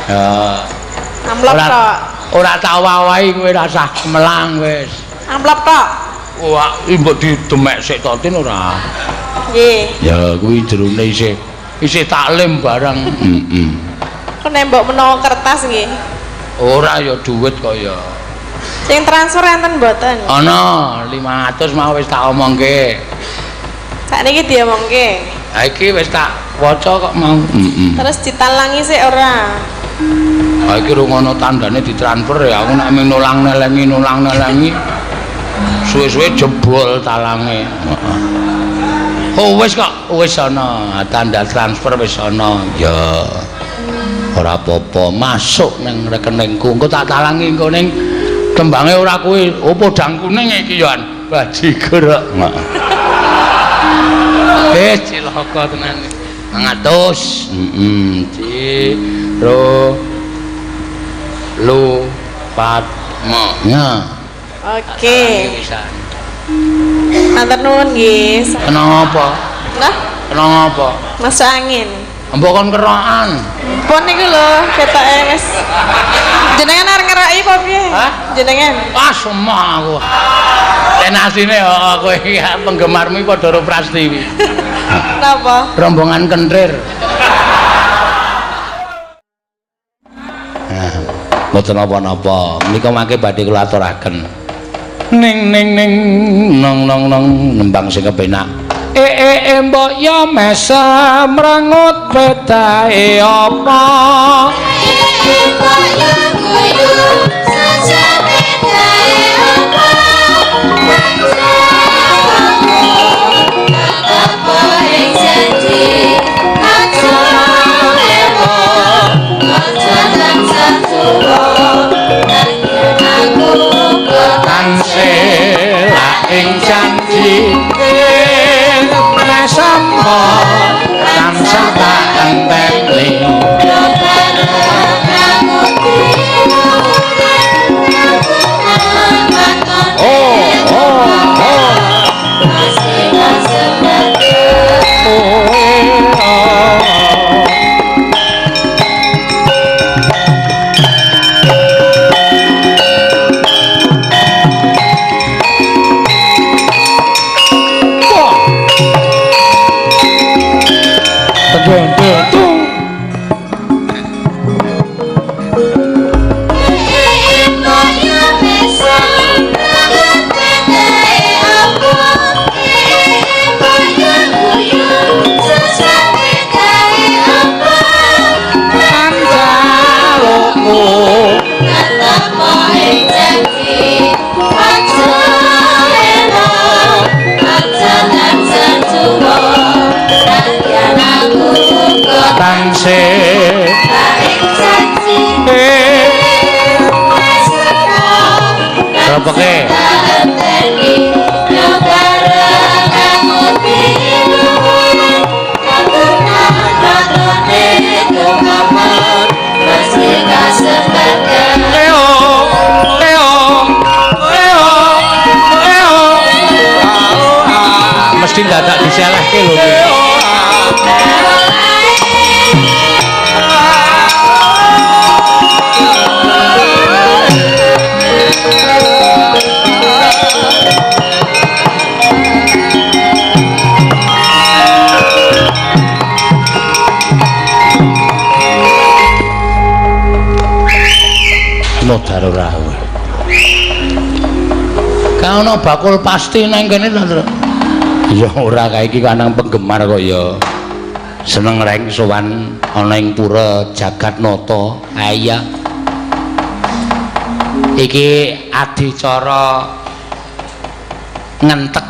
Ya. Amplop tok. Ora tak wawahi kowe ora usah melang wis. Amplop tok. Wah, mbok didemek sik to Tin ora. Nggih. Ya kuwi jerone isih taklim bareng. Heeh. Kok nembok menawa kertas nggih. Ora ya duit kok ya. Sing transfer enten mboten? Ana 500 mau wis tak omongke. Sakniki diomongke. Ha iki wis tak waca kok mau. Terus ditalangi sik ora? Ha iki rungono tandane ditransfer ya aku nek mung nulang-nelengi suwe-suwe jebol talange. Heeh. Oh wis kok wis ana tanda transfer wis ana. Ya. Ora apa-apa masuk ning rekeningku. Engko tak talangi engko ning tembange ora kuwi. Oh podang kuning iki yo an. Bajigur kok. Cilaka tenan. 500. Ciro lu patmonya. Oke. Matur nuwun nggih. Kenapa? Lah, Kenapa? masuk angin. Mbok kon kerokan. Pon niku lho, ketoke wis. Jenengan arep ngeroki apa piye? Hah? Jenengan. Wah, semua aku. Tenasine kowe iki penggemarmu padha karo Prastiwi. Napa? Rombongan kentir. Mboten napa-napa. Menika mangke badhe kula aturaken. Ning nong nembang sing kepenak. Mbok ya mesem rangut betahe apa? Mbok ya guyu saja betahe apa? Apa ing janji aja ewo aja lan satuwa aku Tansih ing janji sampo tansah tak enteni mesti dadak diselehke lho modar ora kowe. Ka ono bakul pasti nang kene to. Ya ora kae iki kanang penggemar kok ya. Seneng reng sowan ana ing pura Jagatnata. Ha iya. Iki adicara ngentek.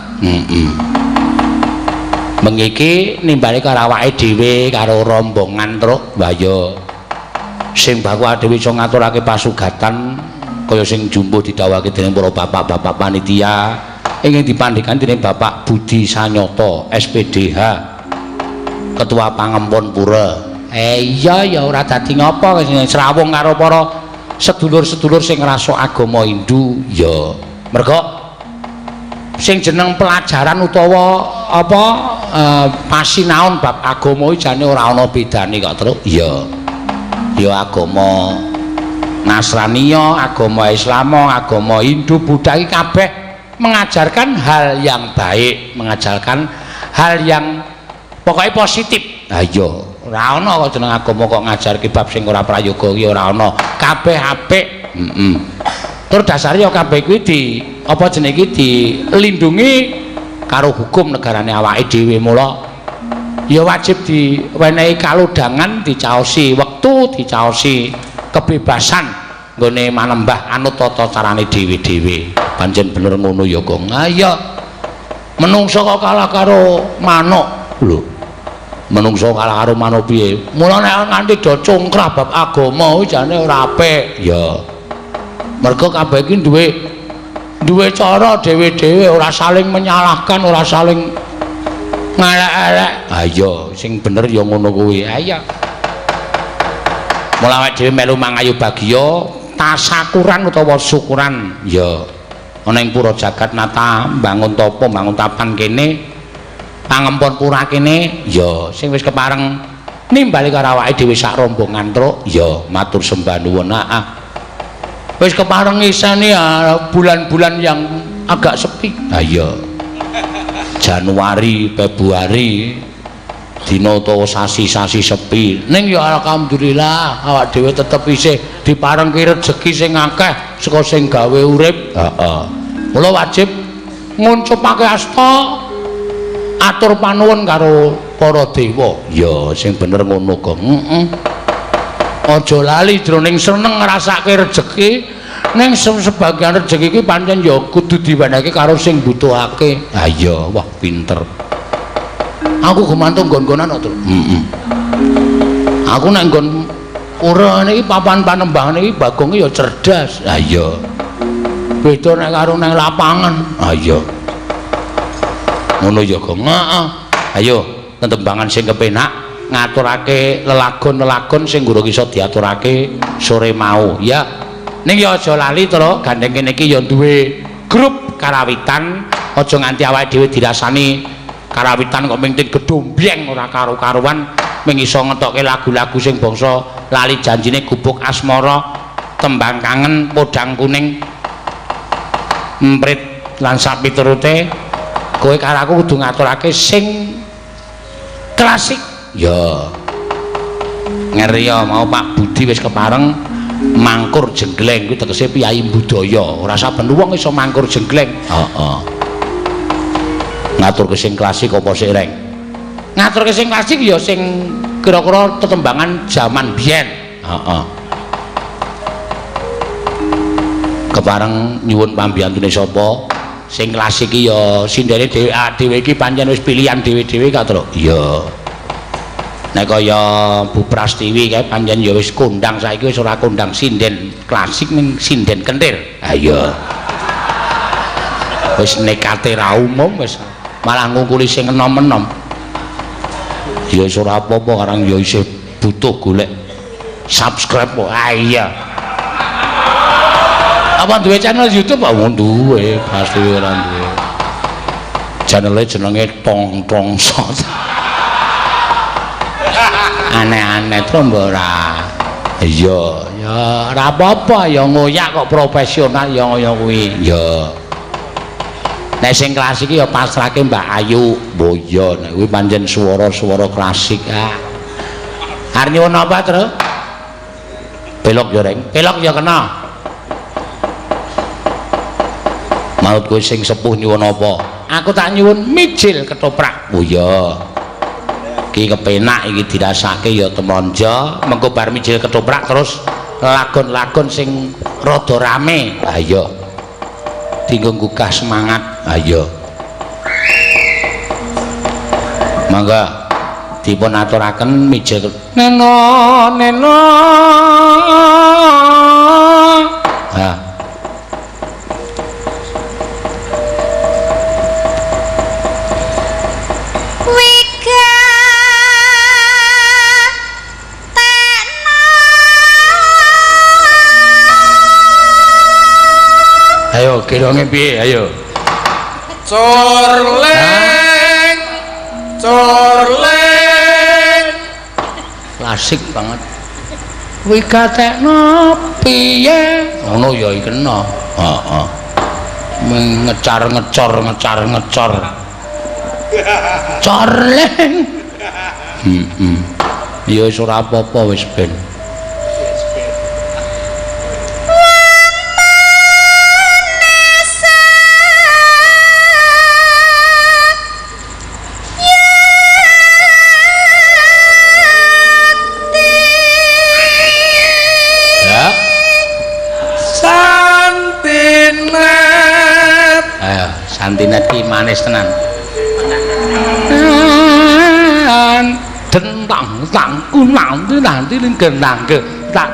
Mengiki nimbali karo awake dhewe karo rombongan truk mbaya. Sing baku dhewe iso ngaturake pasugatan kaya sing jumbo didhawuhake dening para bapak-bapak panitia ingkang dipandhekan dening Bapak Budi Sanyata SPDH Ketua Pangempon Pura. Iya ya ora dadi ngapa srawung karo para sedulur-sedulur sing ngrasa agama Hindu ya. Mergo sing jeneng pelajaran utawa apa pasinaon bab agama iki jane ora ana bedane kok, Truk. Ya. ya agama Nasraniya, agama Islam, agama Hindu, Buddha iki kabeh mengajarkan hal yang baik, mengajarkan hal yang pokoknya positif. Ayo, ora ana kok jeneng agama kok ngajarke bab sing ora prayoga iki ora ana. Kabeh apik. Tur dasare ya kabeh kuwi apa jenenge iki dilindungi karo hukum negarane awake dhewe. Mula ya wajib diwenehi kalodhangan, dicaosi wektu, dicaosi kebebasan nggone manembah anut tata carane dhewe-dhewe. Pancen bener ngono ya, Gong. Ayo menungso kok kalah karo manuk lho. Menungso kalah karo manuk piye? Mula nek nganti do congkrah bab agama kuwi jane ora apik. Ya. Mergo kabeh iki duwe cara dhewe-dhewe, ora saling menyalahkan, ora saling ngelek-elek. Ayo sing bener ya ngono kuwi. Ayo. Mula awake dhewe melu mangayu bagya tasakuran utawa syukuran ya ana ing pura jagat nata bangun tapa bangun tapan kene pangempon pura kene ya sing wis kepareng nimbali karo awake dhewe sak rombongan truk ya matur sembah nuwun. Wis kepareng isane bulan-bulan yang agak sepi. Iya. Januari, Februari dina utawa sasi-sasi sepi. Ning ya alhamdulillah awak dhewe tetep isih diparengke rejeki sing akeh saka sing gawe urip. Heeh. Mula wajib nguncupake asta atur panuwun karo para dewa. Ya sing bener ngono, Gong. Aja lali jroning seneng ngrasake rejeki ning sebagian rejeki iki pancen ya kudu diwenehke karo sing butuhake. Ha iya, wah pinter. Aku gumantung nggon-nggonan kok, Tru. Aku nek nggon urane iki papan panembahan iki Bagong ya cerdas. Ha iya. Beda nek karo nang lapangan. Ha iya. Ngono ya, Gong. Heeh. Ayo, tetembangan sing kepenak ngaturake lelagon-lelagon sing guru iso diaturake sore mau. Ya. Ning ya aja lali to, gandeng kene iki ya duwe grup karawitan. Aja nganti awake dhewe dirasani karawitan kok mingting gedombyeng ora karo-karuan ming iso ngetokke lagu-lagu sing bangsa lali janjine gubuk asmara, tembang kangen, podang kuning, emprit lan sapiturute. Kowe karo aku kudu ngaturake sing klasik. Ya. Ngeri ya mau Pak Budi wis kepareng mangkur jenggleng kuwi tegese piyai budaya. Ora saben wong iso mangkur jenggleng. Heeh. Ngatur ke sing klasik apa sik reng? Ngatur ke sing klasik ya sing kira-kira tetembangan jaman biyen. Heeh. Kepareng nyuwun pambiyantune sapa? Sing klasik iki ya sindene dhewe iki pancen wis pilihan dhewe-dhewe ka, Tru. Iya. Nek kaya Bu Prastiwi kae pancen ya wis kondang saiki wis ora kondang sinden klasik ning sinden kentir. Ha iya. Wis nekate ra umum wis malah ngungkuli sing enom-enom. Ya wis ora apa-apa karang ya isih butuh golek subscribe kok. Ah iya. Apa duwe channel YouTube apa duwe? Pasti ora duwe. Channel jenenge Tong Shot. Aneh-aneh to ora. Iya, ya ora apa-apa ya ngoyak kok profesional ya ngoyo kuwi. Ya. Nek sing klasik ya pasrahke Mbak Ayu Boyo. Nek kuwi pancen swara-swara klasik. Arep nyuwun apa, Tru? Belok ya, Reng. Belok ya kena. Maut kowe sing sepuh nyuwun apa? Aku tak nyuwun mijil ketoprak. Oh ya. Iki kepenak iki dirasake ya temonjo, mengko bar mijil ketoprak terus lagon-lagon sing rada rame. Ha iya. Dinggo gugah semangat. Ha iya. Mangga dipun aturaken mijil neno. Ha. Ayo kirane piye ayo. Corleng. Klasik banget. wigatekno piye ngono ya kena heeh ngecar-ngecor corleng ya wis ora apa-apa wis ben Santinet ki manis tenan. Dentang tang kunang nanti ning gendang ke tak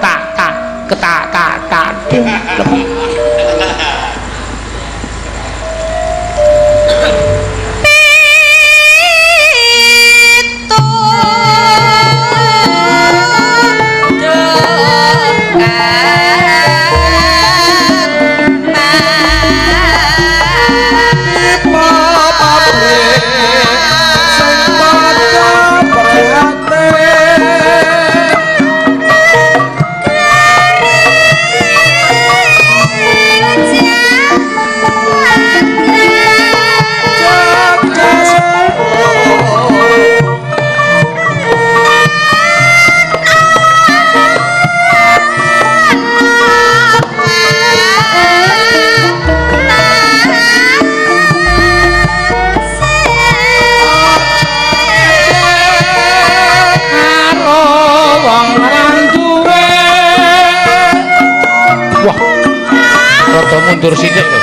mundur sithik lho.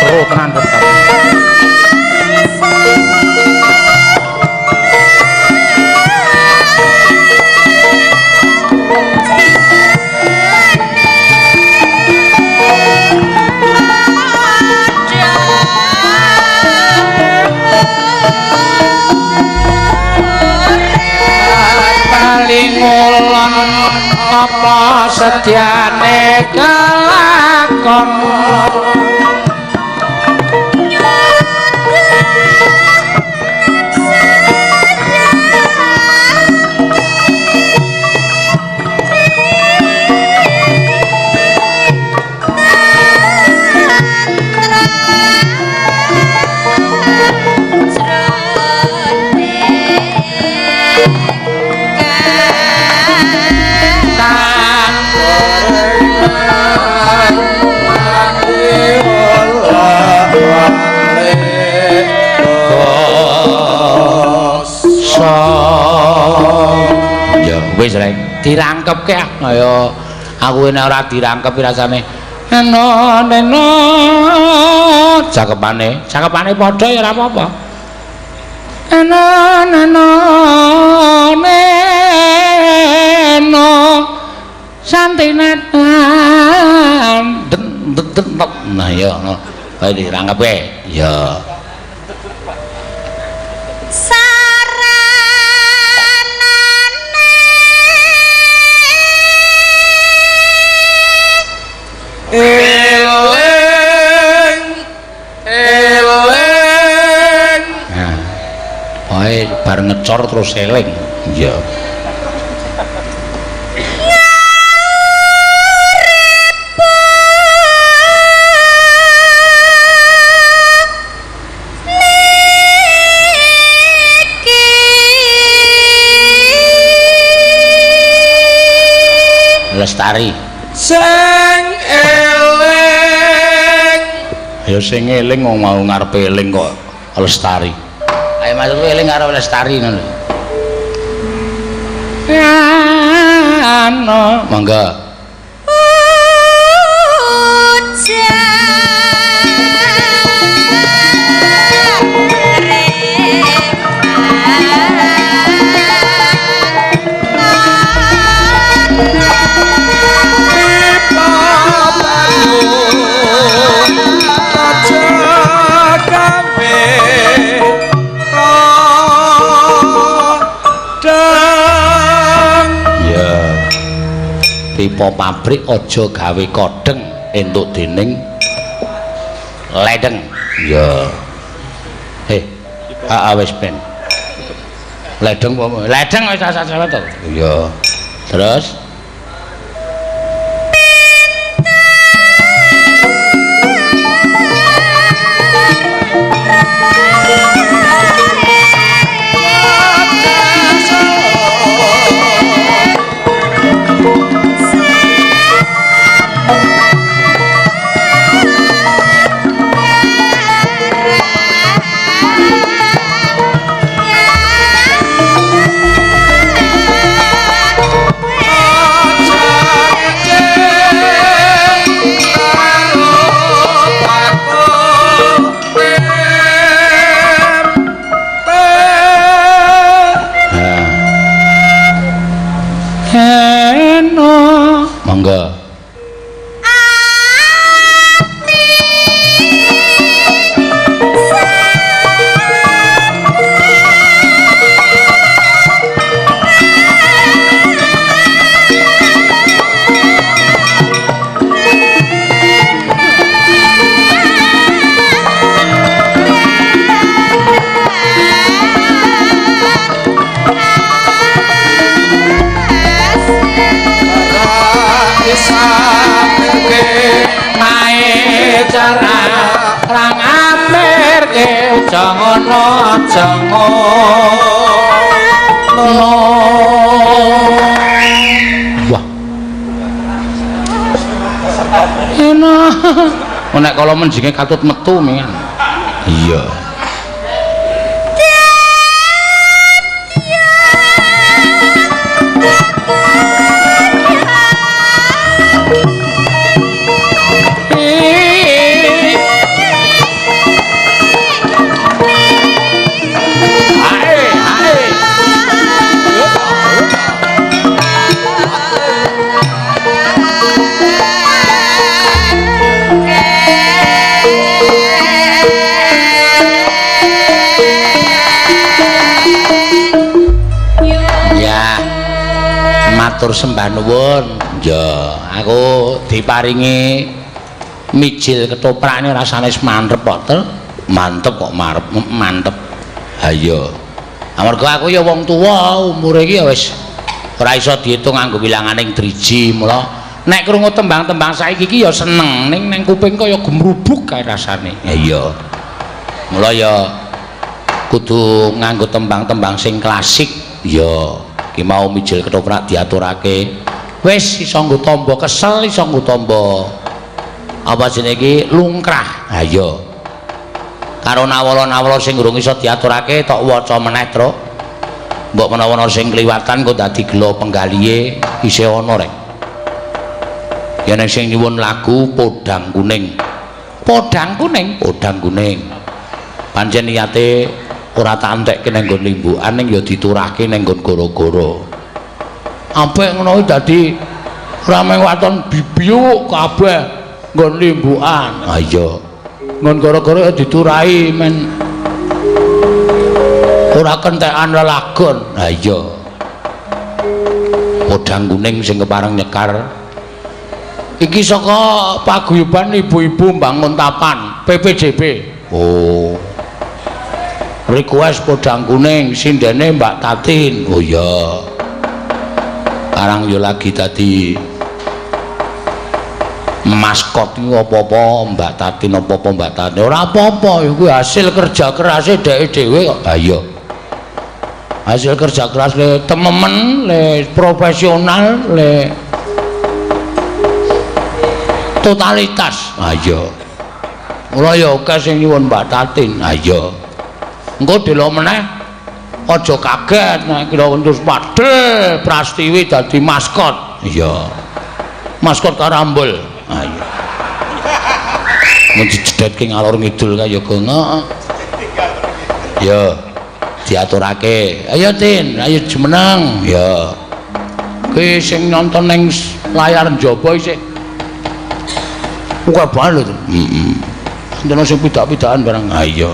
Seru tenan tetep. Paling ngulon apa setyane kelakon wis rek dirangkepke kaya aku nek ora dirangkep rasane eno cakepane padha ya ora apa-apa eno santinet nah ya ayo dirangkepke ya eling nah bae bar ngecor terus eling iya Lestari sing eling ya sing eling wong mau ngarepe eling kok Lestari ayo maksudku eling karo Lestari ngono ya ano mangga pipa pabrik aja gawe kodeng entuk dening ledeng ya wis ben ledeng wis asa-asa to ya terus Monggo. Rang amirke jangan wah enak nek kala menjinge katut metu mingan iya matur sembah nuwun. Ya, aku diparingi mijil ketoprakne rasane mantep kok, Ter. Mantep kok mantep. Ha iya. Amarga aku ya wong tuwa, umure iki ya wis ora iso diitung nganggo wilanganing driji, mula nek krungu tembang-tembang saiki iki ya seneng, ning kuping kaya gemrubuk kae rasane. Ya iya. Mula ya kudu nganggo tembang-tembang sing klasik. Ya. Ki mau mijil ketoprak diaturake wis iso nggo tamba kesel iso nggo tamba apa jenenge iki lungkrah ha iya karo nawala-nawala sing urung iso diaturake tok waca meneh Truk mbok menawa ana sing kliwatan kok dadi gelo penggalihe isih ana rek yen sing nyuwun lagu podang kuning pancen niyate ora tak entekke nang nggon limbukan ning ya diturahke nang nggon goro-goro. Ampek ngono dadi rame waton bibiyuk kabeh nggon limbukan. Ha iya. Nggon goro-goro ya diturahi men ora kentekan lelagon. Ha iya. Podang kuning sing kepareng nyekar. Iki saka paguyuban ibu-ibu mbangun tapan PPJB. Oh. Request podang kuning sindene Mbak Tatin. Oh iya. Karang yo lagi dadi maskot iki apa-apa Mbak Tatin apa-apa Mbak Tatin. Ora apa-apa iku hasil kerja kerase dhek dhewe kok. Ha iya. Hasil kerja keras le tememen, le profesional, le totalitas. Ha iya. Mula ya akeh sing nyuwun Mbak Tatin. Ha iya. Engko delok meneh aja kaget nek kira terus padhe Prastiwi dadi maskot. Iya. Maskot Karambol. Ha iya. Mun dijedhetke ngalor ngidul kaya ngono. Ya. Diaturake. Ayo Tin, ayo jumeneng. Ya. Ki sing nonton ning layar njaba isih buka bal lho. Heeh. Ndene sing pidak-pidakan barang. Ha iya.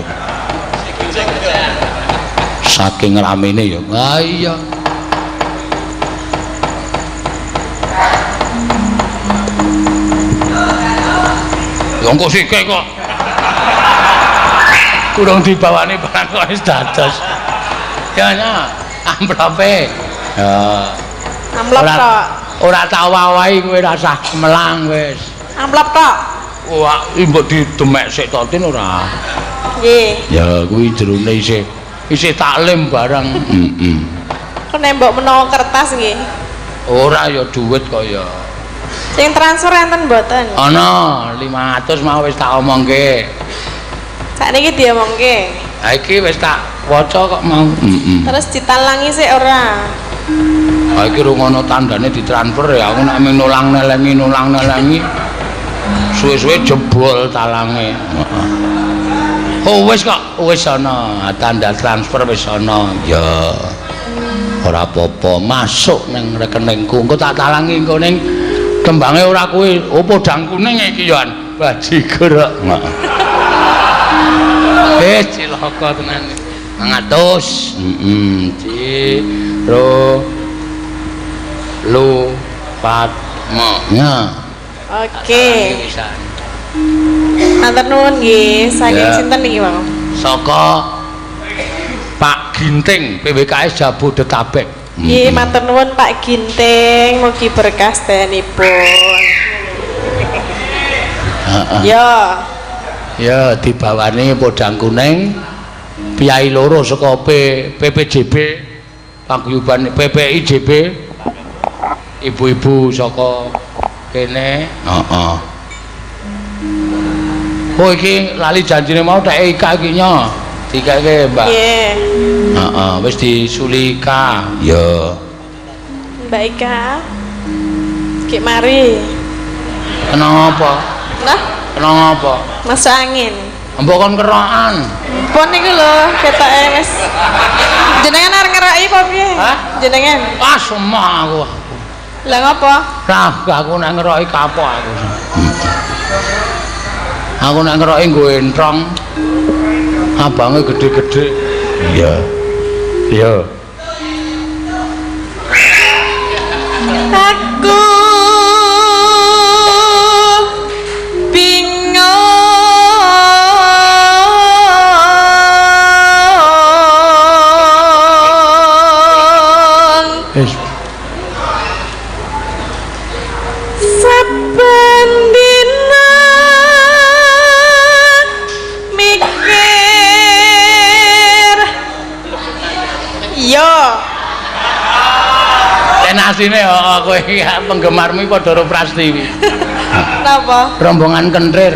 Saking ramene ya. Ha iya. Wong kok sikik kok. Kurang dibawani barang kok wis dados. Ya nya, amplope. Ya. Amplop tok. Ora tak wawahi kowe rasah melang wis. Amplop tok. Wah, mbok didemek sik to Tin ora. Nggih. Ya kuwi jerone isih taklim barang. Heeh. Kok nembok menawa kertas nggih. Ora ya dhuwit kok ya. Sing transfer enten mboten? Ana 500 mau wis tak omongke. Sakniki diomongke. Ha iki wis tak waca kok mau. Heeh. Terus ditalangi sik ora? Ha iki rungono tandane ditransfer ya aku nek nulang nelengi. Suwe-suwe jebol talange. Heeh. Oh wis kok, wis ana tanda transfer wis ana. Ya. Ora apa-apa, masuk ning rekeningku. Engko tak talangi engko ning Tembange ora kuwi, opo dang kuning iki yo an. Bajigur kok. Cilaka tenan. 100. Ci ro lu pat mo. Ya. Oke. Matur nuwun nggih. Saking sinten niki, Bang? Saka Pak Ginting PWKS Jabodetabek. Nggih, matur nuwun Pak Ginting, mugi berkah sedayanipun. Ya. Ya dibawani podang kuning piyai loro saka PPJB paguyuban PPIJB ibu-ibu saka kene. Heeh. Oh iki lali janjine mau tak Ika iki nya. Dikake, Mbak. Nggih. Heeh, wis disulika. Ya. Mbak Ika. Ki mari. Kenapa? Nah, Kenapa? masuk angin. Mbok kon kerokan. Pun niku lho, ketoke wis. Jenengan arep ngeroki apa piye? Hah? Jenengan. Ah semah aku. Lah ngapa? Nah, aku nek ngeroki kapok aku. Aku nek ngeroki nggo entrong. Abange gede-gede. Iya. Iya. Aku Wis. Saben dina mikir yo Tenasine kowe iki penggemarmu iki padha karo Prastiwi. napa? Rombongan kentir.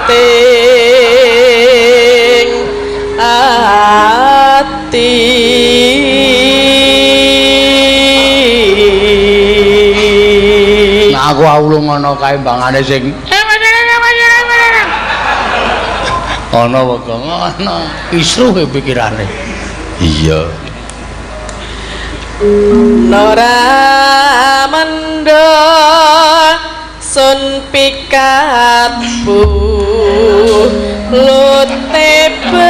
Kreketing ati Nah aku awulu ngono kae mbangane sing ana wega ngono isruh pikirane. Iya. Nora mendo sun pikatbu lute bendo.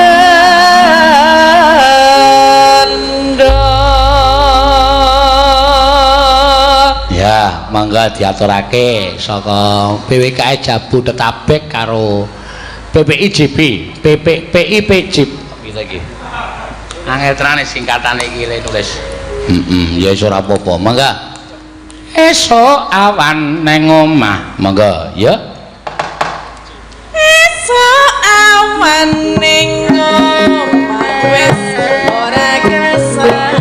Ya, mangga diaturake saka PWKS Jabodetabek karo PPIJB, PIPJB gitu iki. Angel tenan singkatane iki le nulis. Ya wis ora apa-apa. Mangga. Esuk awan neng omah, mangga ya. Esuk awan ning omah wis ora kesah.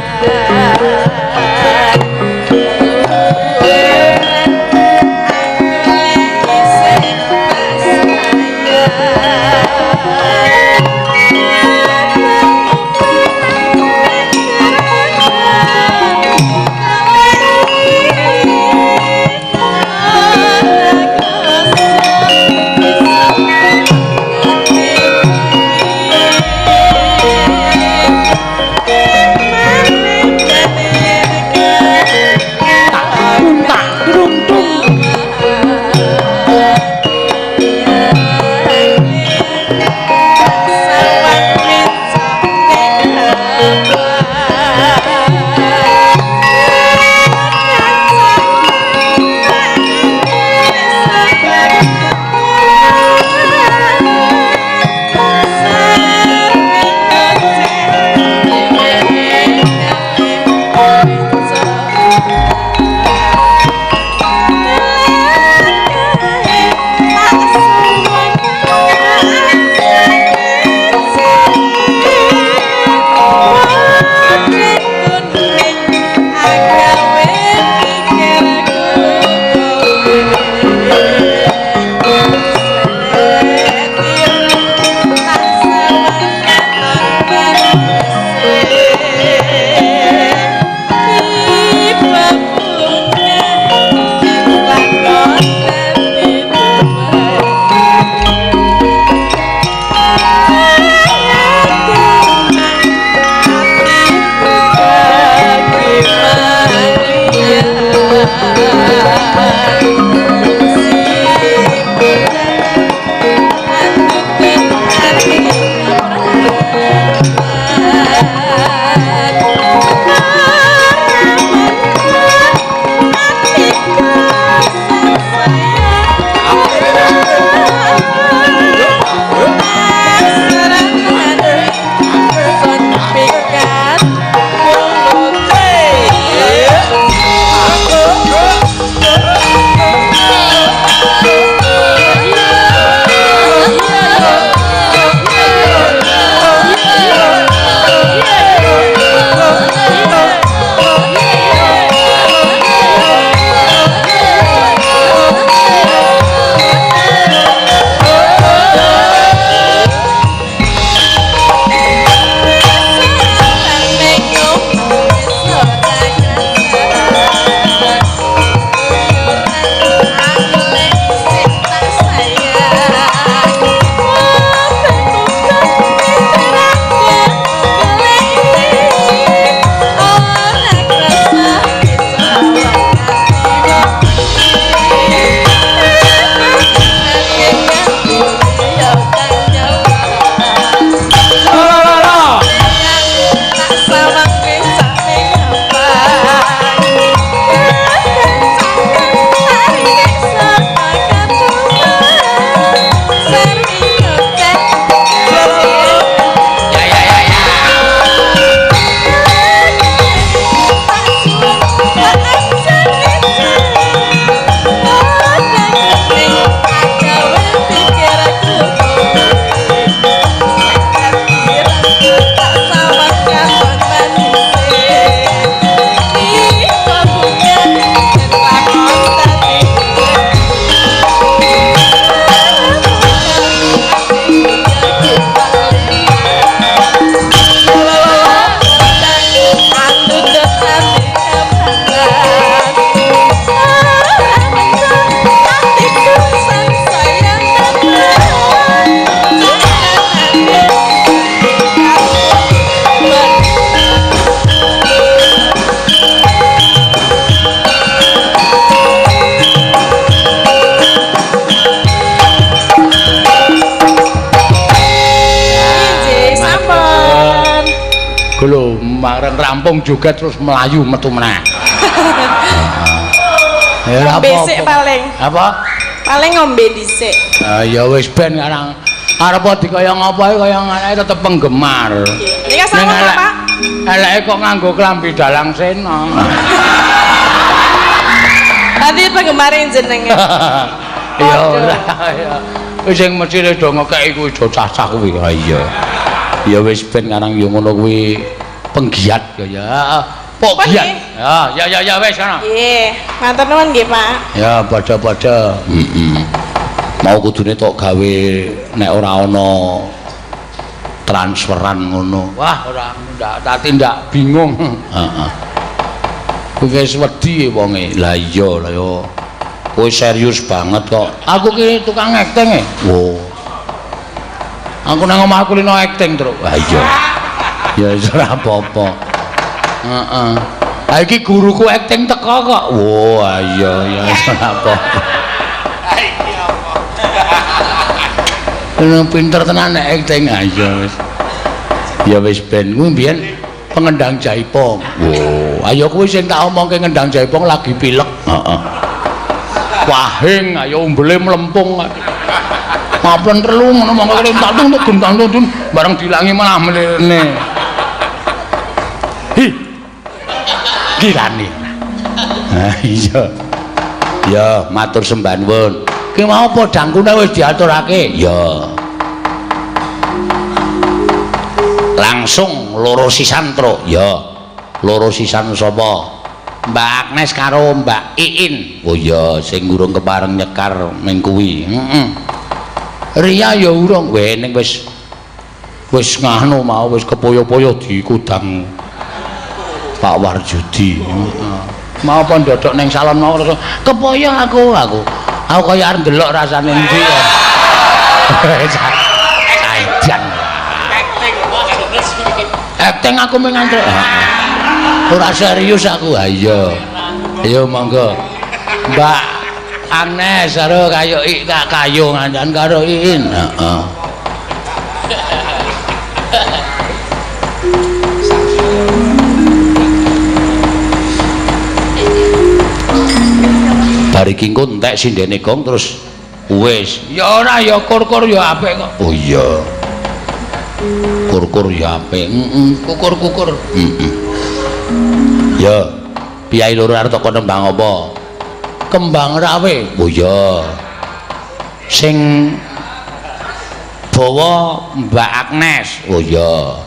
Lho, marang rampung juga terus melayu metu meneh. Ya apa? Besik paling. Apa? Paling ngombe dhisik. Ya wis ben karang arep dikaya ngapa kaya ngene tetep penggemar. Ini kan sama Pak. Eleke kok nganggo klambi dalang sena. Tadi penggemar jenenge. Ya ora ya. Wis sing mesti do ngekeki kuwi do cacah kuwi. Ha iya. Ya wis ben karang yo ngono kuwi penggiat ya. Pok giat. Ya wis kana. Nggih, matur nuwun nggih, Pak. Ya padha-padha. Mau kudune tok gawe nek ora ana transferan ngono. Wah, ora tak tindak bingung. Heeh. Kuwi wis wedi wonge. Lah iya lah yo. Kowe serius banget kok. Aku ki tukang acting e. Wo. Aku nang omahku lino acting terus. Lah iya. Ya wis ora apa-apa. Heeh. Ha iki guruku acting teko kok. Wo, iya ya wis ora apa-apa. Pinter tenan nek acting aja wis. Ya wis ben kuwi mbiyen pengendang jaipong. Wo, ayo kuwi sing tak omongke ngendang jaipong lagi pilek. Heeh. Wahing ayo umbele mlempung. Mapen telu ngono mongko kene tak tun bareng dilangi malah mlene. Hi. Kirane. Ha iya. Ya matur sembah nuwun. Ki mau podhangkune wis diaturake? Ya. Langsung loro sisan truk. Ya. Loro sisan sapa? Mbak Agnes karo Mbak Iin. Oh ya sing urung kepareng nyekar ning kuwi. Heeh. Ria ya urung. Weh ning wis Wis nganu mau wis kepoyo-poyo dikudang Pak Warjudi. Mau pon dodok ning salon mau kepoyo aku kaya arep ndelok rasane endi ya. Kaidan. Acting aku mengantuk. Ora serius aku. Ayo. Ayo monggo. Mbak Agnes karo kayu ngandan karo Iin. Heeh. Bariki engko entek sindene gong terus wis. Ya ora ya kur-kur ya apik kok. Oh iya. Kur-kur ya apik. Kukur-kukur. Ya, piyai loro arep teko nembang apa? Kembang rawe. Oh iya. Sing bawa Mbak Agnes. Oh iya.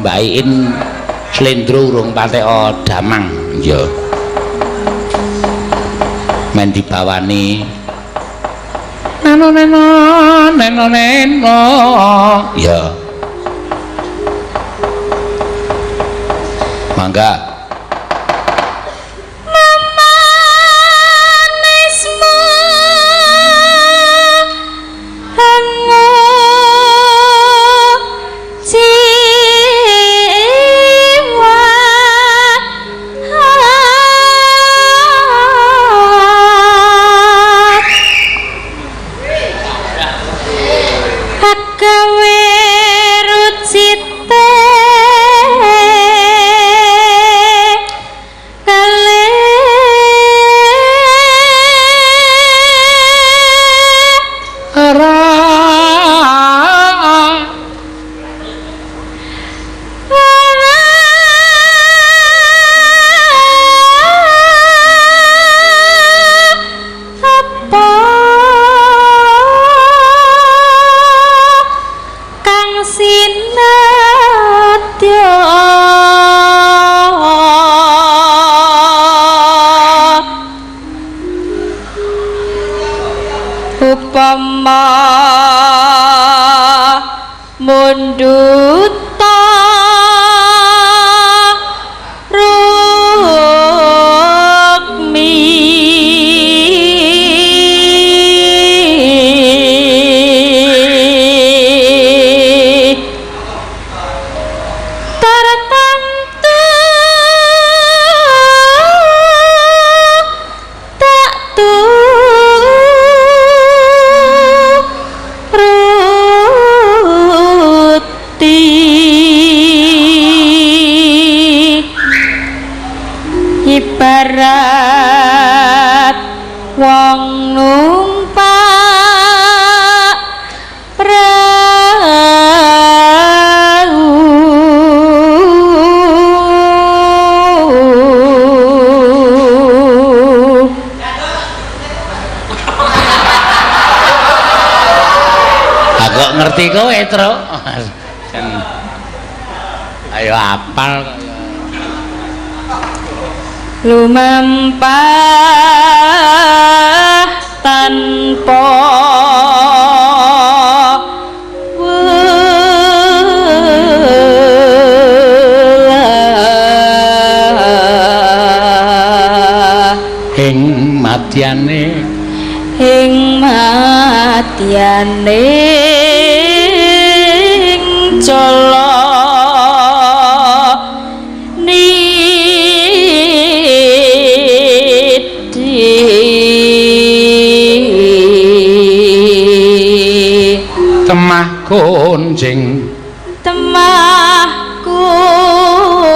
Mbak Iin slendro urung pateka damang. Iya. Men dibawani neno ya mangga munduta rukmi tertentu tak ibarat wong numpak perahu aku ngerti kowe Tru ayo apal lumampah tanpa welah ing matyane cala temah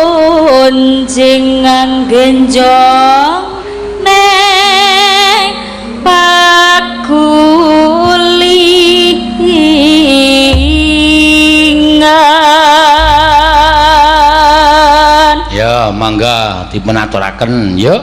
kunjing anggenjong neng pakulingan ya mangga dipunaturaken ya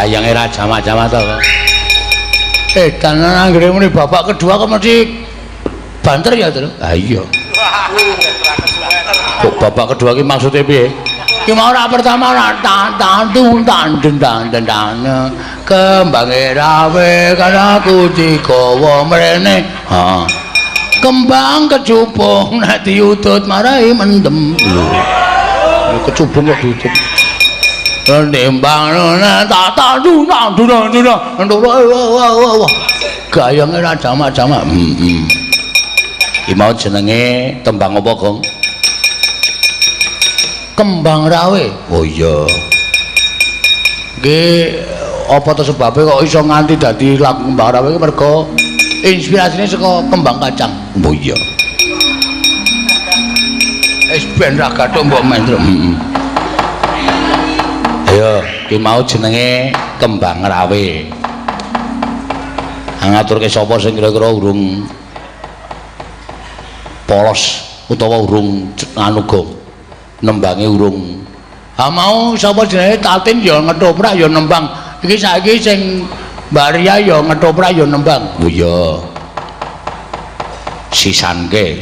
Gayenge ra jamak-jamak to. Danan anggere muni bapak kedua kok mesti banter ya, Tru? Ha iya. Kok bapak kedua ki maksude piye? Ki mau ora pertama ora tandung kembange rawe kana kuti kowo mrene. Ha. Kembang kecubung nek diutut marai mendem. Lho. Kecubung kok diutut. Nembang tak tandung gayenge ra jamak-jamak. Iki mau jenenge tembang apa, Gong? Kembang rawe. Oh iya. Nggih apa to sebabe kok iso nganti dadi lagu kembang rawe iki mergo inspirasine saka kembang kacang. Oh iya. Wis ben ra gathuk mbok mentro. Ayo, iki mau jenenge kembang rawe. Ngaturke sapa sing kira-kira urung polos utawa urung anu Gong. Nembange urung. Ha mau sapa jenenge Tatin ya ngetoprak ya nembang. Iki saiki sing Mbak Ria ya ngetoprak ya nembang. Oh iya. Sisanke.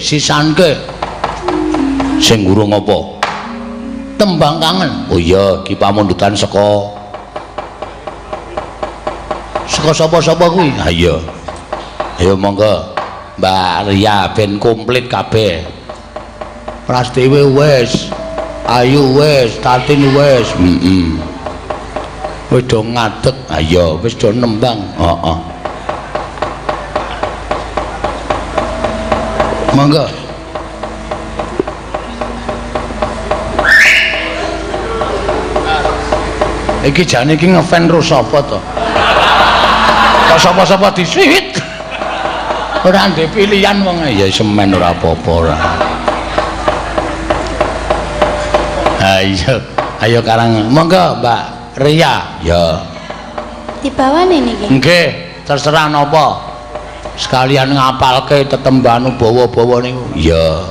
Sing urung apa? Tembang kangen. Oh iya, ki pamundutan saka sapa-sapa kuwi. Ha iya. Ayo monggo. Mbak Ria ben komplit kabeh. Prastiwi wis, Ayu wis, Tatin wis. Wis do ngadeg. Ha iya, wis do nembang. Heeh. Monggo. Iki jane iki ngefan ro sapa to? Kok sapa-sapa disuwit? Ora ndek pilihan wong ya semen ora apa-apa ora. Ayo karang monggo Mbak Ria ya. Dibawane niki. Nggih, terserah napa. Sekalian ngapalke tetemban bawa-bawa niku. Ya.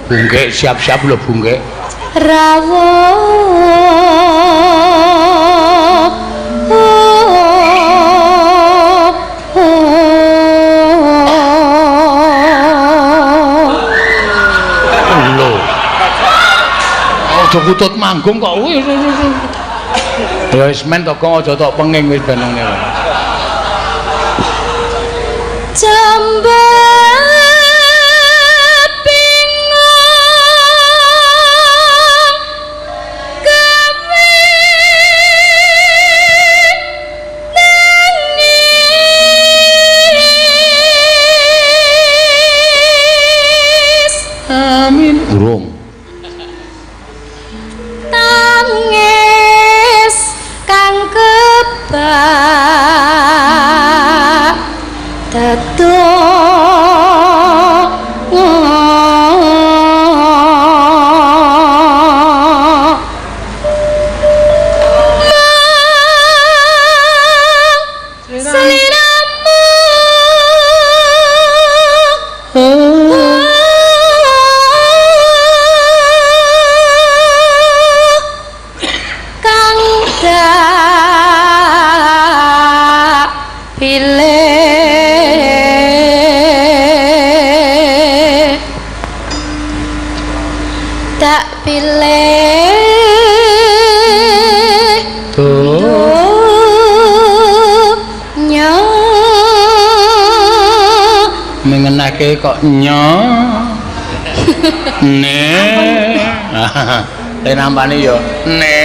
Bungke siap-siap lho Bungke. Lho. Aja kutut manggung kok. Ya wis men to kok aja tok penging wis ben ngene. Urung tangis kang kebak dadok seliramu tak pilih nyo mengenake kok nyo ne nampane yo ne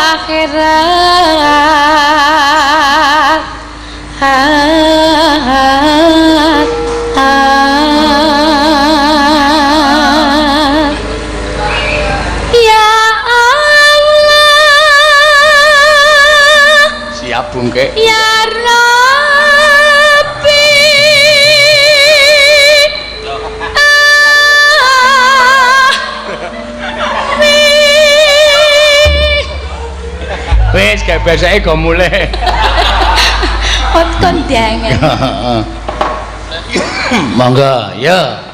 akhirat ya Allah siap Bungke ya Rabbi amin beseke go mulih. Kondangan. Monggo, ya.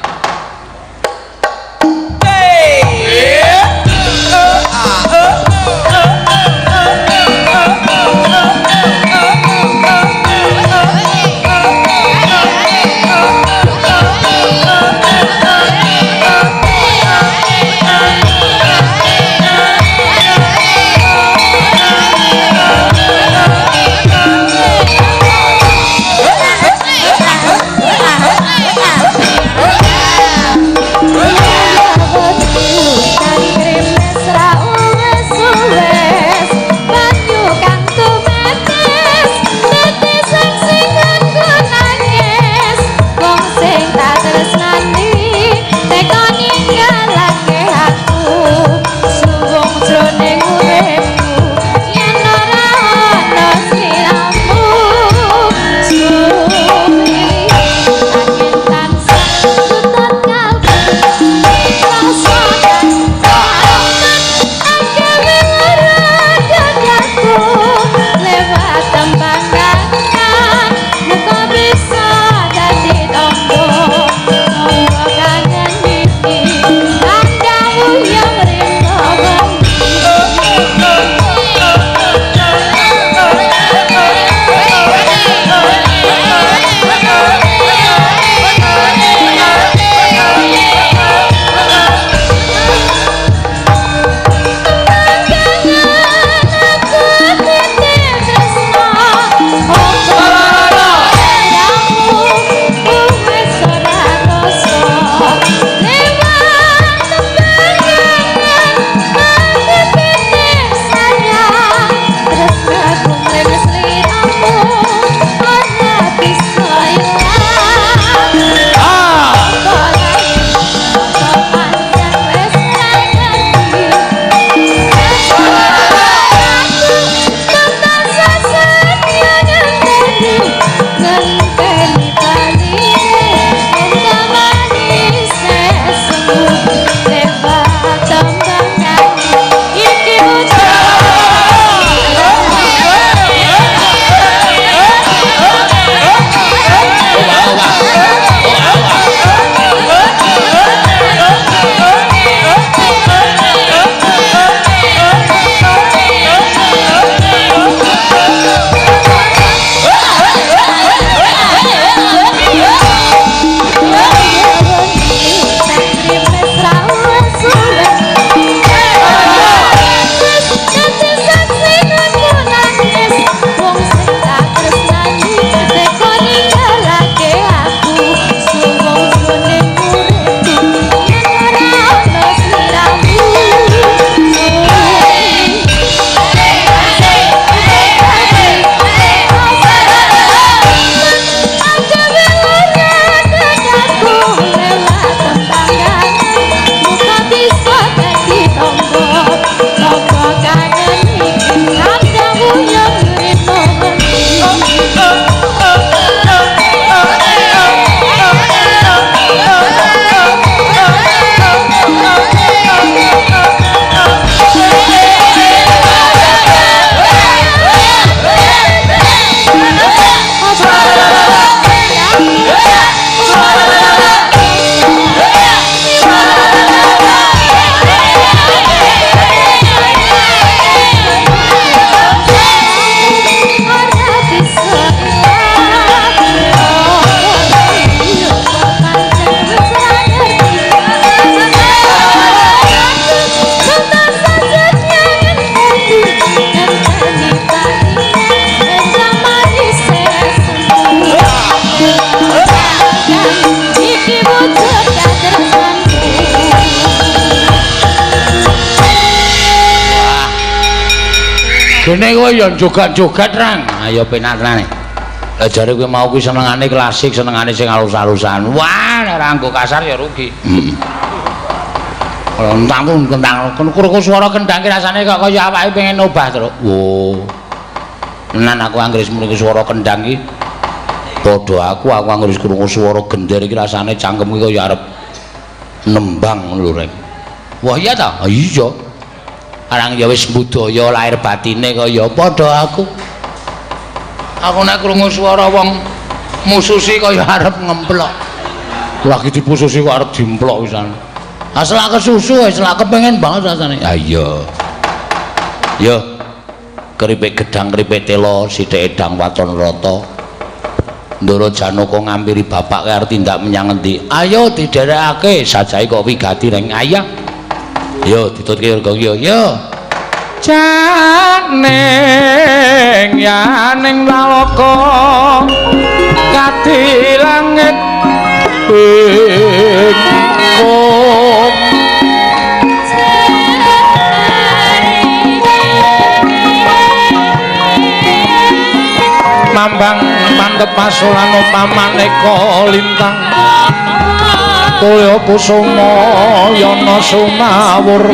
Gene kowe ya jogat-jogat rang. Ayo penatane. Lah jare kowe mau kuwi senengane klasik, senengane sing alus-alusan. Wah, nek ora nggo kasar ya rugi. Heeh. Entang kentang krungu swara kendang ki rasane kok kaya awake pengen obah terus. Wo. Tenan aku anggere mriki swara kendang ki padha aku anggere krungu swara gender iki rasane cangkem ki kaya arep nembang lho rek. Wah iya ta? Iya. arang ya wis budaya lahir batine kaya padha aku nek krungu swara wong mususi kaya arep ngemplok lagi dipususi kok arep dimplok pisan selak kesusu selak kepengen banget rasane iya yo keripik gedang keripik telo sithik edang waton rata Ndoro Janaka ngampiri bapak kaya arep tindak menyang endi ayo didherekake sajahe kok wigati ning ayah yo ditutke yo janeng yaning laloka kati langit bengkok mambang mandhep pasulan upamaneka lintang kaya kusuma yana sumawur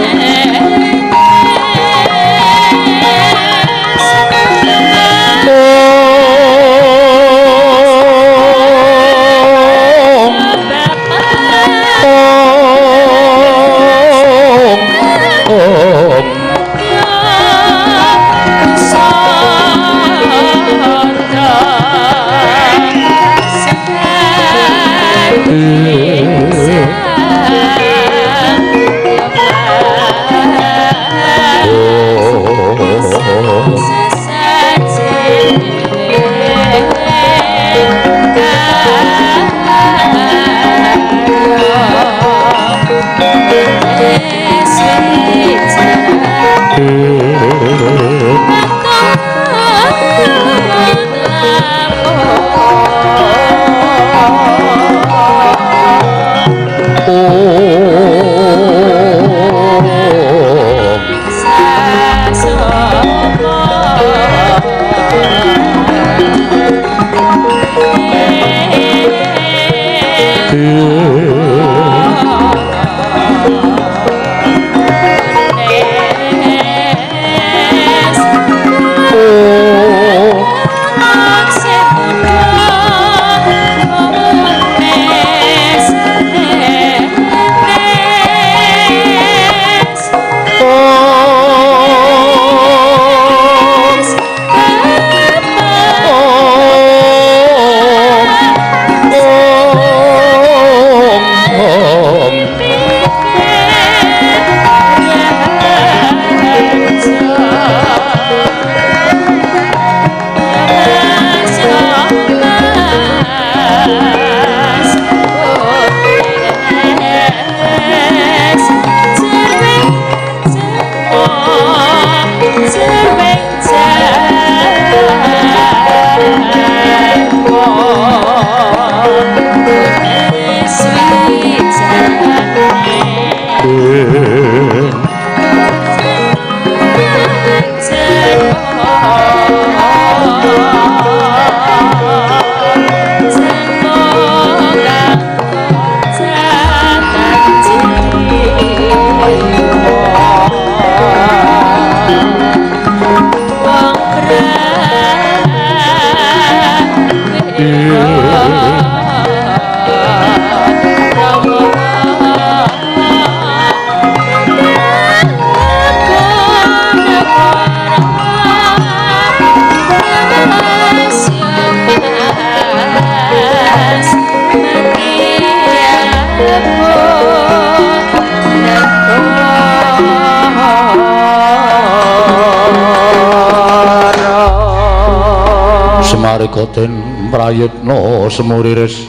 Marikoten prayitna semuriris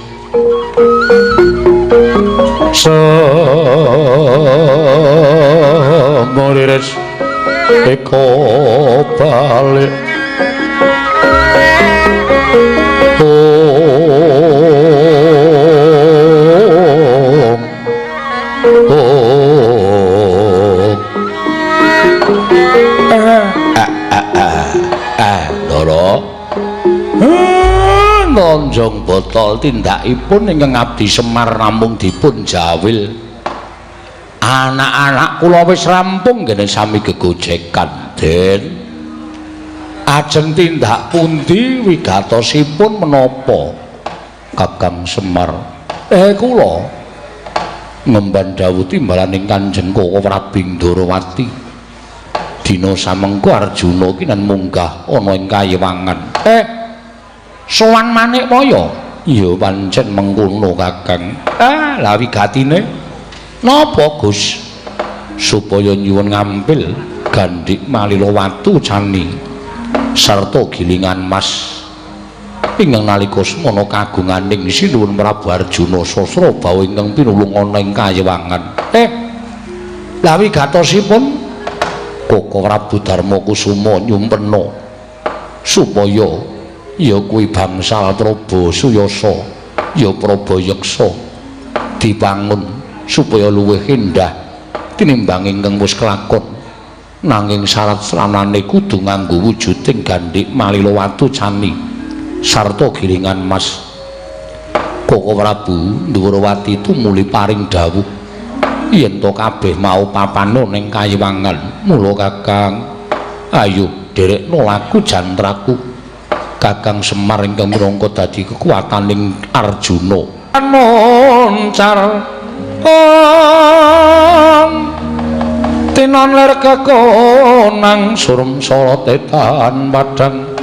semuriris eko balik Lonjong botol tindakipun ingkang Abdi Semar namung dipun jawil. Anak-anak kula wis rampung ngene sami gegojekan, Den. Ajeng tindak pundi wigatosipun menapa Kakang Semar? Kula ngemban dawuh timbalan ing Kanjeng Koko Prabu Ndorowati. dina samengko Arjuna ki nan munggah ana ing Kayewangan. Sowan Manikmaya. Ya pancen mengkono Kakang. Lah wigatine napa Gus? Supaya nyuwun ngambil Gandhik Malilawatu Cani sarta gilingan mas ingkang nalika semana kagunganing Sinuwun Prabu Arjuna Sasrabawa ingkang pinulung ana ing Kayewangan. Lah wigatosipun Koko Prabu Darmakusuma nyumpena supaya ya kuwi bangsal Prabasuyasa ya Prabayeksa dibangun supaya luwih endah tinimbang ingkang wis kelakon nanging syarat sranane kudu nganggo wujuding Gandhik Malilawatu Cani sarta gilingan mas. Koko Prabu Ndhurawati tumuli paring dawuh yen to kabeh mau papana ning Kayewangan. Mula Kakang ayo derekno laku jantraku Kakang Semar ingkang minangka dadi kekuwataning Arjuna. Moncar tinon ler kekonang surem sorotetan padang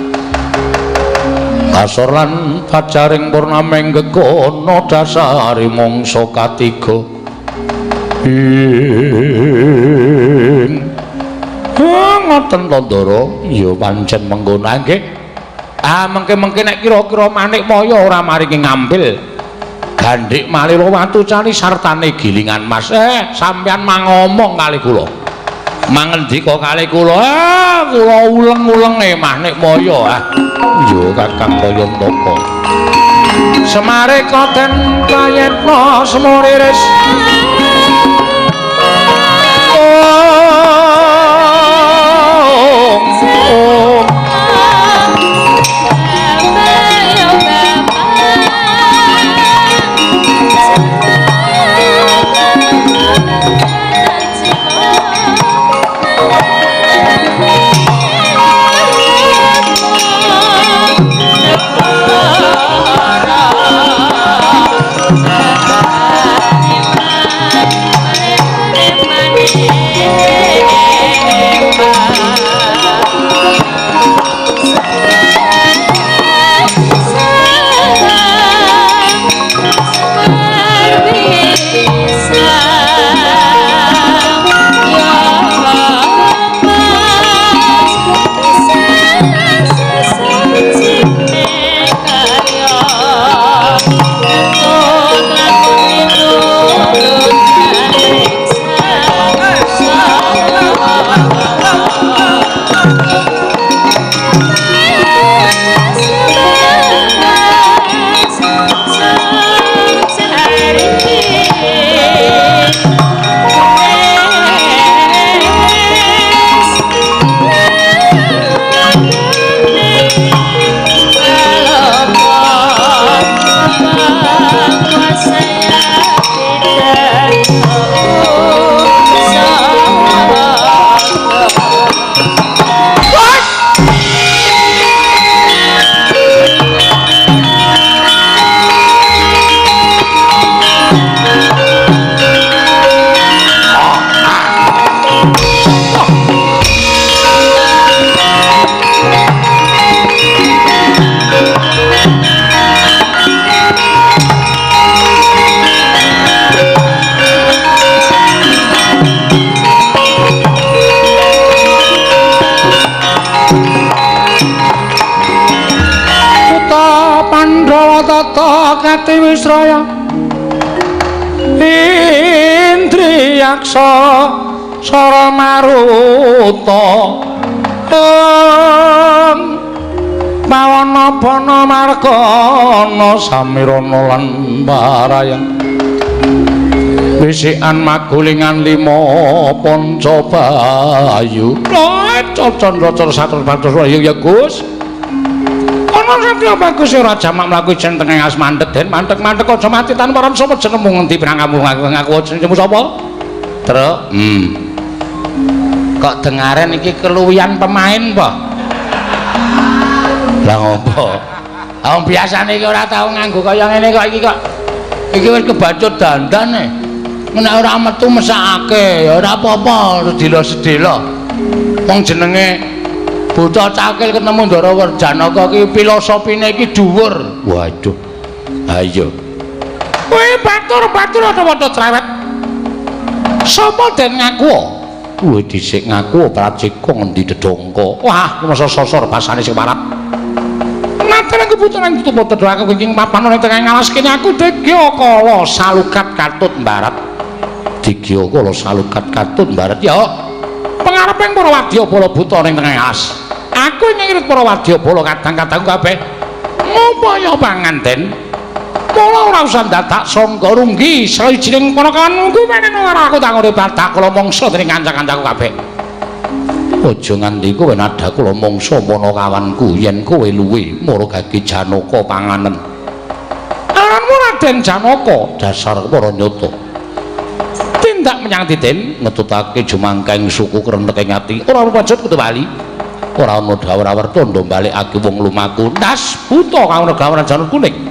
kasor lan pacaring purnameng gekono dasari mangsa katiga ngoten to Ndara. Ya pancen mengkono nggih. Mengke-mengke nek kira-kira Manikmaya ora maringi ngambil Gandhik Malilawatu Cani sartane gilingan mas. Sampeyan mangomong kali kula. Mangendika kali kula, kula uleng-ulenge Manikmaya. Ya Kakang Kayantaka. Semare koten kayetna semuriris. Kati Wisraya Indriyaksa Sara Maruta Mawana Bana Margana Samirana lan Parayan Wisikan Magulingan Lima Pancabayu Candra Satur Batur ya Gus. Satya bagus ora jamak mlaku jeneng as mandeg den mandeg-mandeg aja mati tan paran sapa jenengmu ngendi pirang kamu ngaku jenengmu sapa? Truk. Kok dengaren iki keluwian pemain apa? Lah ngopo? Biasane iki ora tau nganggo kaya ngene kok iki wis kebacut dandane. Nek ora metu mesakake ya ora apa-apa sedila-sedila. Wong jenenge Buta Cakil ketemu Ndara Werjanaka ki filosofine iki dhuwur. Waduh. Ha iya. Kowe batur ada padha cerewet. Sapa den ngaku? Kowe dhisik ngaku Prajeka ngendi dedongko. Wah, masa sosor basane sing parap. Naten kebutuhan itu padha aku kenging papan ning tengah ngalas kene aku Degya Kala salukat katut mbarat. Degya Kala salukat katut mbarat ya. Pengareping para wadyabala buta ning tengah ngalas. Aku ngirit para wadyabala kadang-kadang kabeh ngupaya panganten. Mula ora usah dadak sangka runggi sawijining panakawan kuwi menen ora aku tak urip dadak kula mangsa dening kanca-kancaku kabeh. Aja nganti kowe nadak kula mangsa panakawanku yen kowe luwe mara gage Janaka panganen. Aranmu Raden Janaka dasar para nyata. Tindak menyang Titen ngetutake jumangkeng suku krentek ing ati ora rupajut kudu bali. Ora ana dawuh-dawuh tondo balikake wong lumaku ndas buta kang negawan janur kuning.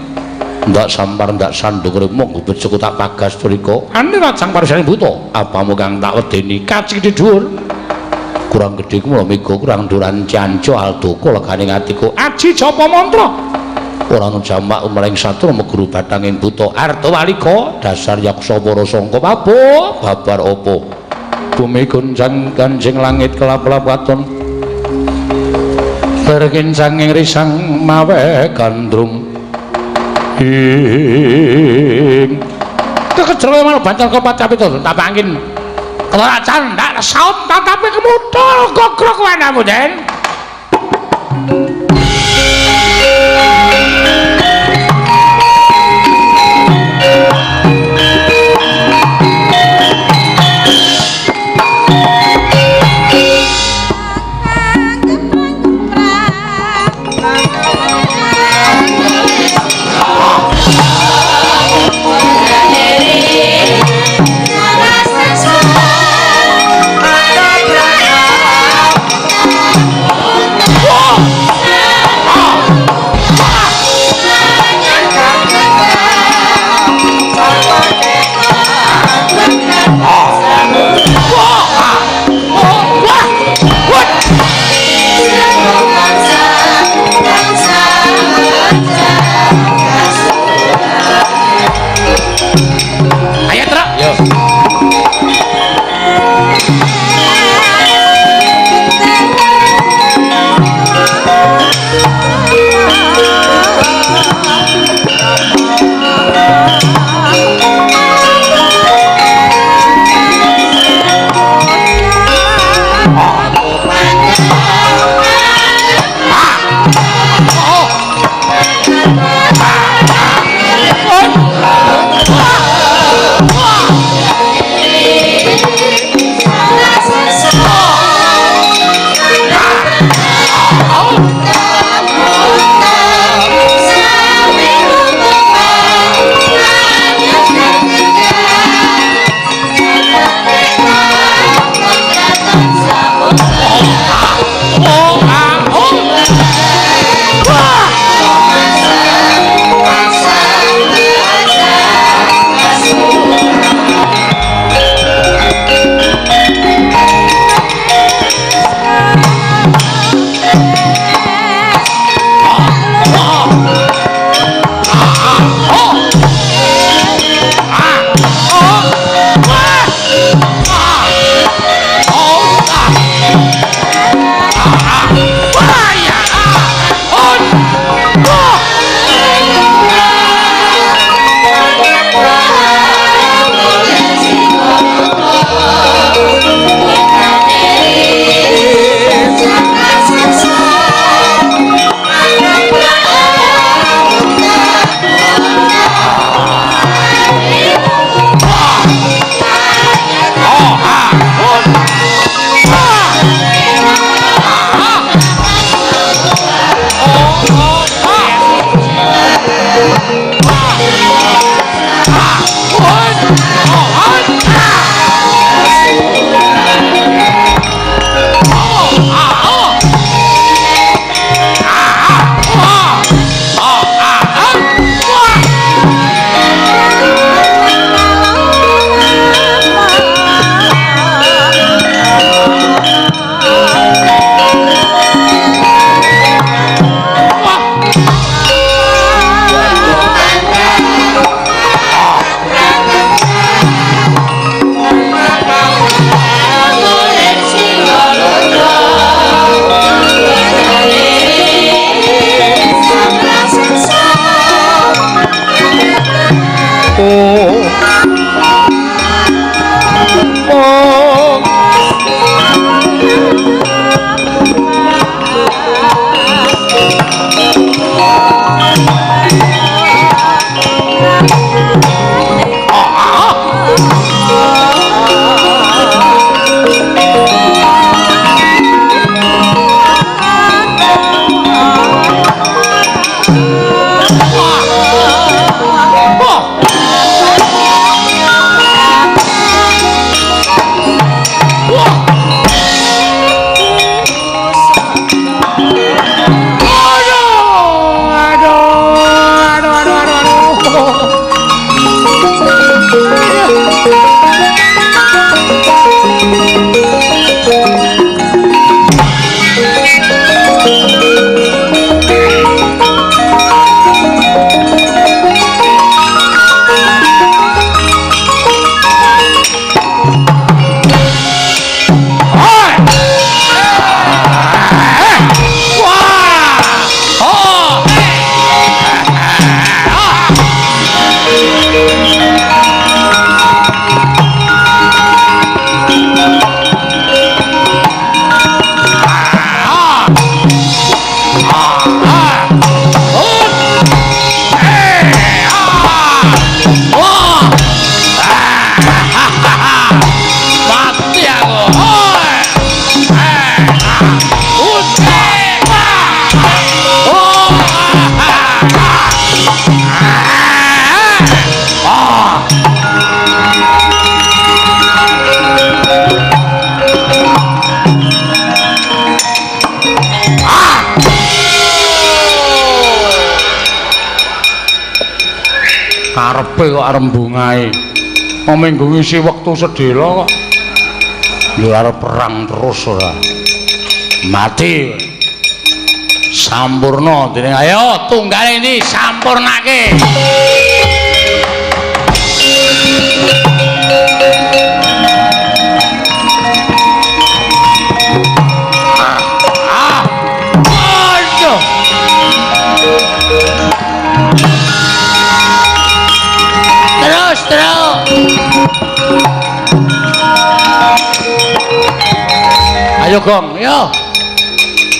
Ndak sampar ndak sandung remung bejo tak pagas turika ane rajang parisane buta apamu kang tak wedeni kacik di dhuwur kurang gedhe kula mega kurang duran janjo aldoko legane atiku aji japa mantra ora ana jamak umring satru meguru bathanging buta arta walika dasar yaksa para sangka babar apa bumi gonjang kanjing langit kelap-kelap waton berkincang ing risang mawe gandrung kekejroe malah bantal kopat capito tak angin kelora candak saut tatapi kemudul gogrok wanamu den kabeh kok rembungae. Minggu ngisi wektu sedhela kok. Yo arep perang terus ora. Mati. Sampurna dening ayo tunggale iki sampurnake. Terus. Ayo Gong, yo.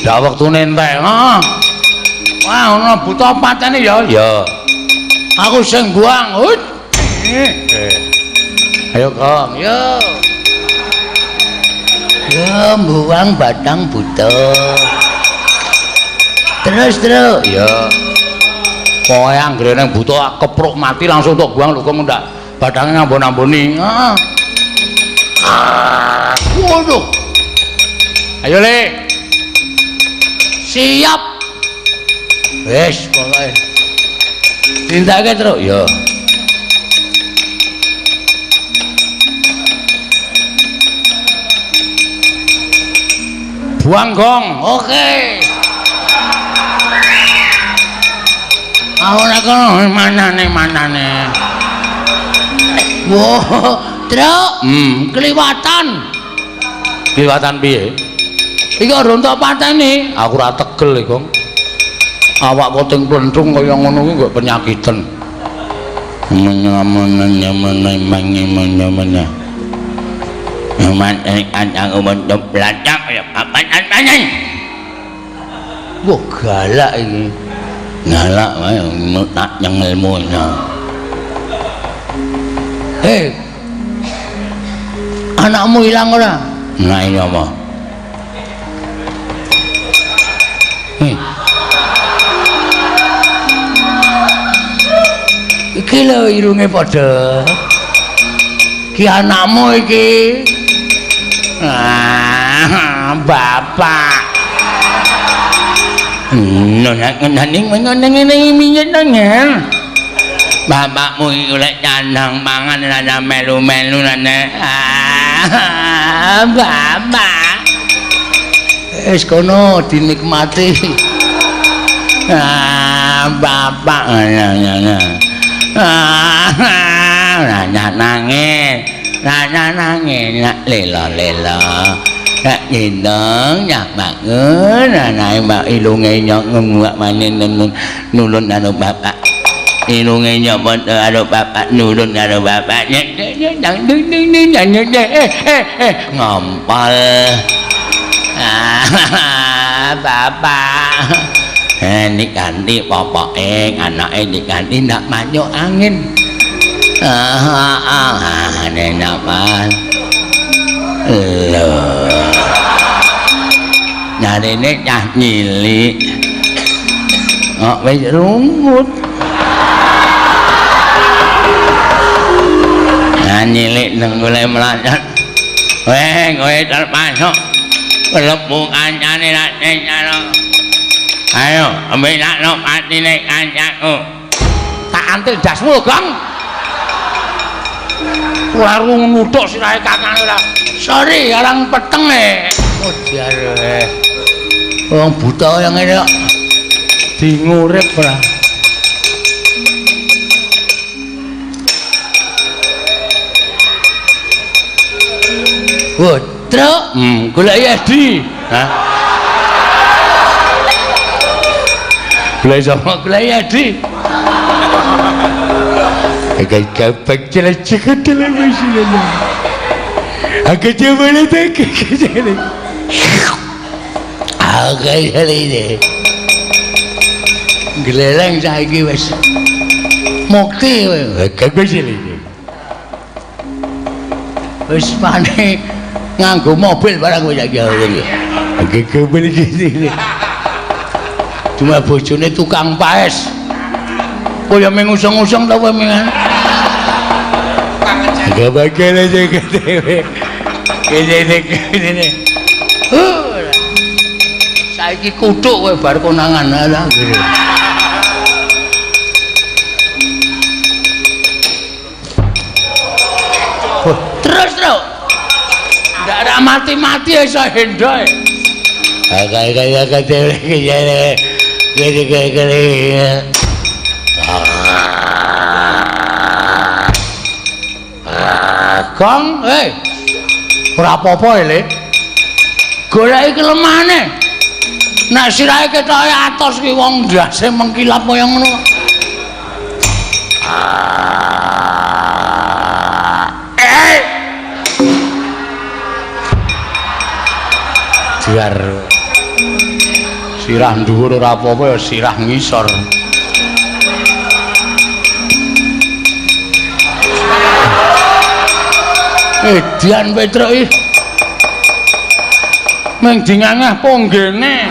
Dak wektune entek. Wah, ono buta patene ya. Ya. Aku sing buang. Ayo Gong, yo. Yo buang batang buta. Terus. Yo. Pokoke anggere nang buta kepruk mati langsung tok buang lho kok ndak badange ngambon-amboni. Waduh. Ayo Le. Siap. Wes pokoke. Tindake terus ya. Buang Gong. Oke. Aku nak kono manane. Wah, Truk. Kliwatan. Kliwatan piye? Iki rontok pateni. Aku ora tegel iki, Gong. Awak koting plenthung kaya ngono kuwi kok penyakiten. Nyamana. Ancang umum belacak ya papan. Wah, galak iki. Ngalak wae nak nyengelmu. Anakmu ilang ora? Nah iya apa? Iki lho irunge padha. Ki anakmu iki. Bapak. Neng bapakmu iku lek nyandang mangan rada melu-melu nane. Bapak. Wis kono dinikmati. Bapak nangis lela. Nak nyindong nyak bangun anake mbak ilunge nyok ngembak manin nulun karo bapak ilunge nyok karo bapak nulun karo bapak ngompol bapak diganti popoke anake diganti ndak manyuk angin napa lho nyarine cah nyilik kok wis rungut nyilik nang golek melarat kowe terpasok mlebu kancane rak nyaro ayo ambek nakno patine kancaku tak antil dasmu Gong warung nuthuk sirahe kakang ora sorry arang peteng oh jare wong buta yang ngene kok dingurip ora wah Truk golek Yadi hah golek sapa golek Yadi agak jelek televisi agak jebol tak jelek agak jelek gelerang saiki wis mukti agak jelek wis pane nganggo mobil barang wis saiki agak jebol jelek cuma bojone tukang paes kaya mengusung-usung ta kowe mengan gak bakal aja ketewe kene saiki kuthuk kowe bar konangan ala Terus. Ndak ada mati-mati iso hendoe. Kong, ora apa-apa Le. Goleki kelemahane. Nek sirahe ketoke atos ki wong ndase mengkilap kaya ngono. Biar sirah dhuwur ora apa-apa ya sirah ngisor. Dian Petruk iki mung dingangah ponggene.